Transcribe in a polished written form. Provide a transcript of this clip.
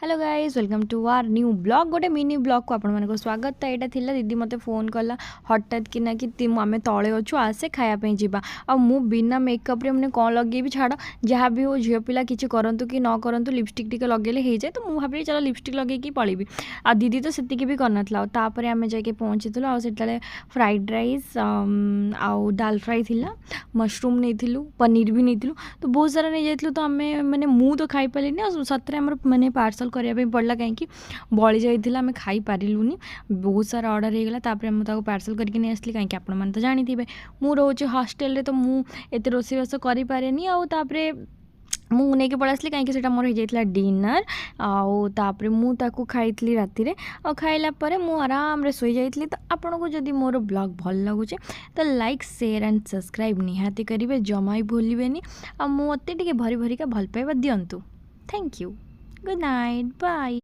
Hello guys welcome to our new blog गोटे mini blog को आपण मानक स्वागत। तो यहाँ थिला दीदी मते फोन कला हठात कि ना कि आम तले अच्छु आसे खायापी जावा आ मु बिना मेकअप रे मैंने कौन लगे छाड़ जहाँ भी हो झील पिला किसी करूँ कि न करूँ लिपस्टिक टी लगे हो जाए। तो मुझे भाभी चलो लिपस्टिक लगे पलैबी आ दीदी तो से भी करनतापर आम जाके पहुँची से फ्राइड राइस आउ दाल फ्राई थिला मशरूम नहीं पनीर भी नहीं तो बहुत सारा नहीं जाइलु। तो आम मैंने मु तो खाई पारे सतरे आम मैंने पार्सल करने पड़ा कहीं बड़ी जाइए आम खाई पारूनी बहुत सारा ऑर्डर हो गला। मुझे पार्सल करके नहीं आसली कहीं आप जानी मु रोचे हॉस्टेल तो मुझे रोषेईबास करें आउे मुझे नहीं पड़ा आसली कहीं मोर हो जाता डिनर आउे मुझे खाई राति खाइलापर मुझे आराम रे सोई जाइए। तो आपन को जदि मोर ब्लॉग भल लगुचे तो लाइक शेयर एंड सब्सक्राइब निहाती करेंगे जमा ही भूलें आ मत भरी भरिका भल पाइबा दिंतु। Thank you good night bye.